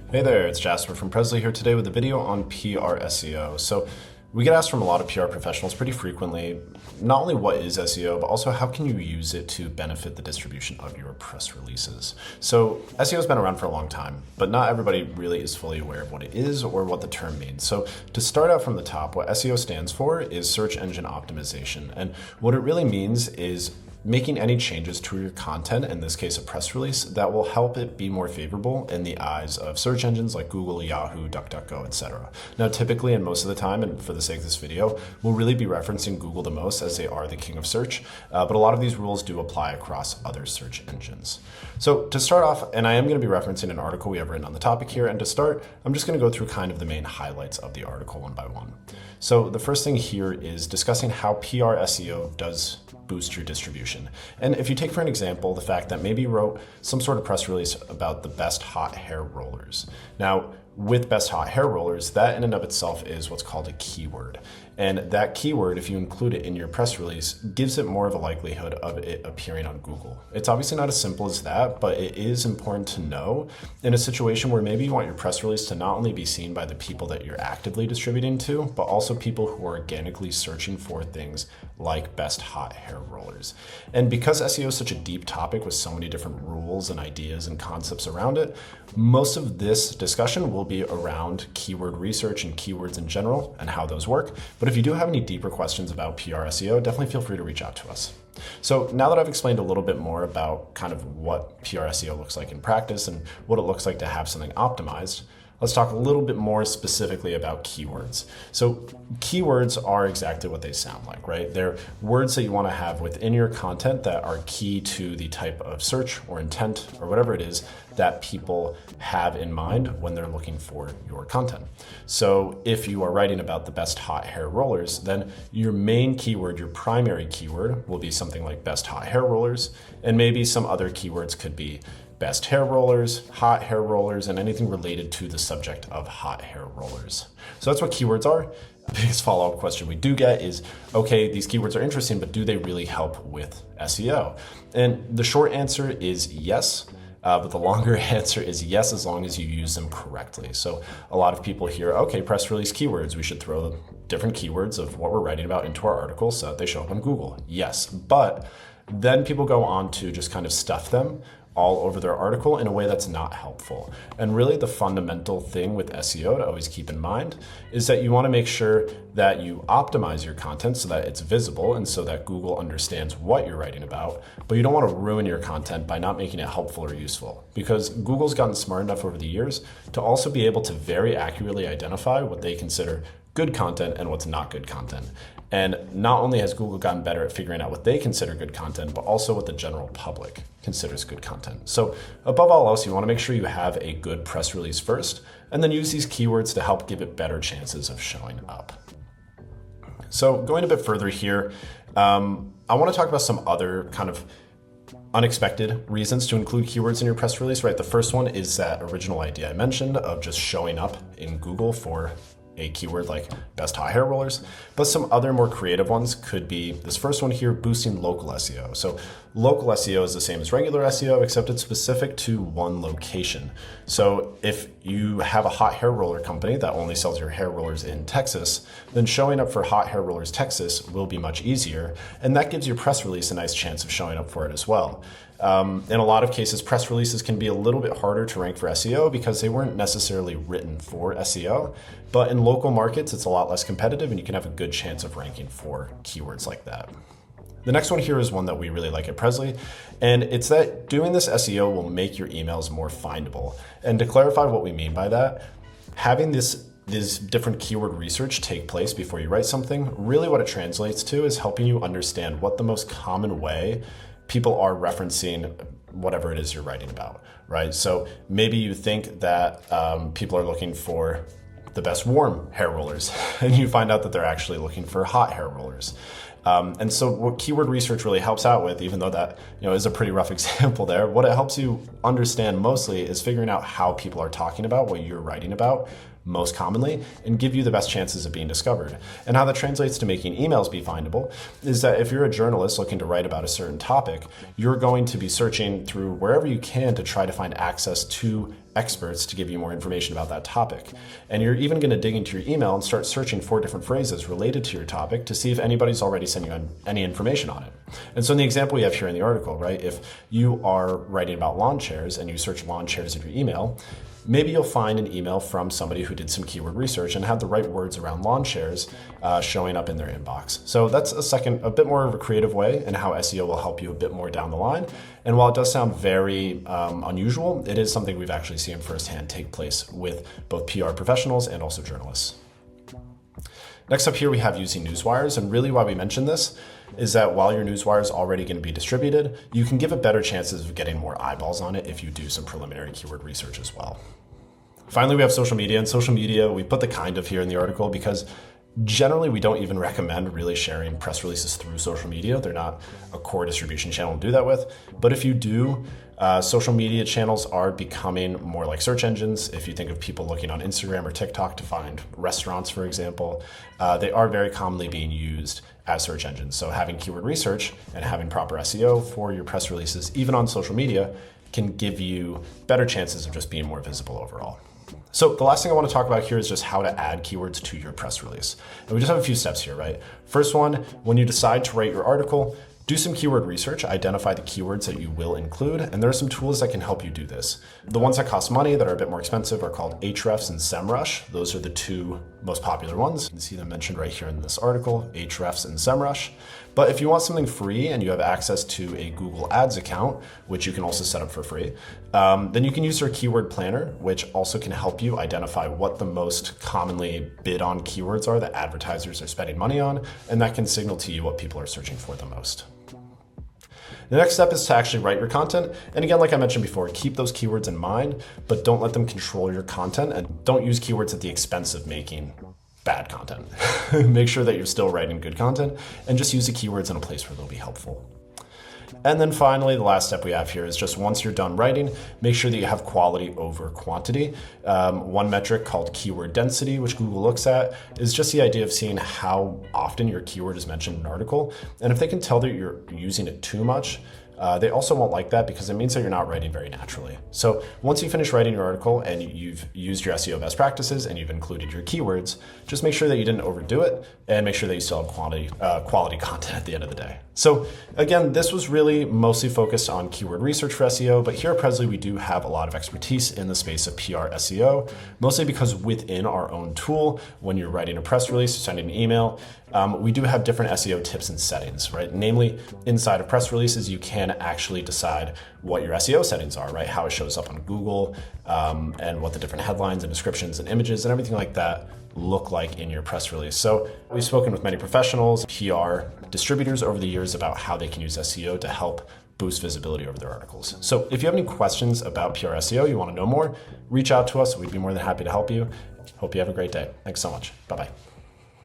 Hey there, it's Jasper from Presley here today with a video on PR SEO. So we get asked from a lot of PR professionals pretty frequently, not only what is SEO, but also how can you use it to benefit the distribution of your press releases. So SEO has been around for a long time, but not everybody really is fully aware of what it is or what the term means. So to start out from the top, what SEO stands for is search engine optimization. And what it really means is making any changes to your content, in this case a press release, that will help it be more favorable in the eyes of search engines like Google, Yahoo, DuckDuckGo, etc. Now typically, and most of the time, and for the sake of this video, we'll really be referencing Google the most as they are the king of search, but a lot of these rules do apply across other search engines. So to start off, and I am going to be referencing an article we have written on the topic here, and to start, I'm just going to go through kind of the main highlights of the article one by one. So the first thing here is discussing how PR SEO does boost your distribution. And if you take for an example the fact that maybe you wrote some sort of press release about the best hot hair rollers. Now, with best hot hair rollers, that in and of itself is what's called a keyword. And that keyword, if you include it in your press release, gives it more of a likelihood of it appearing on Google. It's obviously not as simple as that, but it is important to know in a situation where maybe you want your press release to not only be seen by the people that you're actively distributing to, but also people who are organically searching for things like best hot hair rollers. And because SEO is such a deep topic with so many different rules and ideas and concepts around it, most of this discussion will be around keyword research and keywords in general and how those work. But if you do have any deeper questions about PR SEO, definitely feel free to reach out to us. So now that I've explained a little bit more about kind of what PR SEO looks like in practice and what it looks like to have something optimized, let's talk a little bit more specifically about keywords. So keywords are exactly what they sound like, right? They're words that you want to have within your content that are key to the type of search or intent or whatever it is that people have in mind when they're looking for your content. So if you are writing about the best hot hair rollers, then your main keyword, your primary keyword, will be something like best hot hair rollers, and maybe some other keywords could be best hair rollers, hot hair rollers, and anything related to the subject of hot hair rollers. So that's what keywords are. The biggest follow-up question we do get is, okay, these keywords are interesting, but do they really help with SEO? And the short answer is yes. But the longer answer is yes, as long as you use them correctly. So a lot of people hear, okay, press release keywords, we should throw the different keywords of what we're writing about into our article so that they show up on Google. Yes, but then people go on to just kind of stuff them all over their article in a way that's not helpful. And really the fundamental thing with SEO to always keep in mind is that you want to make sure that you optimize your content so that it's visible and so that Google understands what you're writing about, but you don't want to ruin your content by not making it helpful or useful, because Google's gotten smart enough over the years to also be able to very accurately identify what they consider good content and what's not good content. And not only has Google gotten better at figuring out what they consider good content, but also what the general public considers good content. So above all else, you want to make sure you have a good press release first, and then use these keywords to help give it better chances of showing up. So going a bit further here, I want to talk about some other kind of unexpected reasons to include keywords in your press release, right? The first one is that original idea I mentioned of just showing up in Google for a keyword like best hot hair rollers, but some other more creative ones could be this first one here, boosting local SEO. So local SEO is the same as regular SEO, except it's specific to one location. So if you have a hot hair roller company that only sells your hair rollers in Texas, then showing up for Hot Hair Rollers Texas will be much easier, and that gives your press release a nice chance of showing up for it as well. In a lot of cases, press releases can be a little bit harder to rank for SEO because they weren't necessarily written for SEO, but in local markets, it's a lot less competitive and you can have a good chance of ranking for keywords like that. The next one here is one that we really like at Presley, and it's that doing this SEO will make your emails more findable. And to clarify what we mean by that, having this different keyword research take place before you write something, really what it translates to is helping you understand what the most common way people are referencing whatever it is you're writing about, right? So maybe you think that people are looking for the best warm hair rollers, and you find out that they're actually looking for hot hair rollers. And so what keyword research really helps out with, even though that is a pretty rough example there, what it helps you understand mostly is figuring out how people are talking about what you're writing about most commonly and give you the best chances of being discovered. And how that translates to making emails be findable is that if you're a journalist looking to write about a certain topic, you're going to be searching through wherever you can to try to find access to experts to give you more information about that topic. And you're even going to dig into your email and start searching for different phrases related to your topic to see if anybody's already sent you any information on it. And so in the example we have here in the article, right, if you are writing about lawn chairs and you search lawn chairs in your email, maybe you'll find an email from somebody who did some keyword research and had the right words around lawn chairs showing up in their inbox. So that's a bit more of a creative way in how SEO will help you a bit more down the line. And while it does sound very unusual, it is something we've actually seen firsthand take place with both PR professionals and also journalists. Next up here, we have using newswires. And really why we mention this is that while your newswire is already going to be distributed, you can give it better chances of getting more eyeballs on it if you do some preliminary keyword research as well. Finally, we have social media. And social media, we put the kind of here in the article because generally we don't even recommend really sharing press releases through social media. They're not a core distribution channel to do that with. But if you do, social media channels are becoming more like search engines. If you think of people looking on Instagram or TikTok to find restaurants, for example, they are very commonly being used as search engines. So having keyword research and having proper SEO for your press releases, even on social media, can give you better chances of just being more visible overall. So the last thing I want to talk about here is just how to add keywords to your press release. And we just have a few steps here, right? First one, when you decide to write your article, do some keyword research, identify the keywords that you will include, and there are some tools that can help you do this. The ones that cost money, that are a bit more expensive, are called Ahrefs and SEMrush. Those are the two most popular ones. You can see them mentioned right here in this article, Ahrefs and SEMrush. But if you want something free and you have access to a Google Ads account, which you can also set up for free, then you can use their keyword planner, which also can help you identify what the most commonly bid on keywords are that advertisers are spending money on, and that can signal to you what people are searching for the most. The next step is to actually write your content. And again, like I mentioned before, keep those keywords in mind, but don't let them control your content, and don't use keywords at the expense of making bad content. Make sure that you're still writing good content and just use the keywords in a place where they'll be helpful. And then finally, the last step we have here is just once you're done writing, make sure that you have quality over quantity. One metric called keyword density, which Google looks at, is just the idea of seeing how often your keyword is mentioned in an article. And if they can tell that you're using it too much, they also won't like that because it means that you're not writing very naturally. So once you finish writing your article and you've used your SEO best practices and you've included your keywords, just make sure that you didn't overdo it and make sure that you still have quality content at the end of the day. So again, this was really mostly focused on keyword research for SEO, but here at Presley, we do have a lot of expertise in the space of PR SEO, mostly because within our own tool, when you're writing a press release or sending an email, we do have different SEO tips and settings, right? Namely, inside of press releases, you can actually decide what your SEO settings are, right? How it shows up on Google, and what the different headlines and descriptions and images and everything like that look like in your press release. So we've spoken with many professionals, PR distributors over the years about how they can use SEO to help boost visibility over their articles. So if you have any questions about PR SEO, you want to know more, reach out to us. We'd be more than happy to help you. Hope you have a great day. Thanks so much. Bye-bye.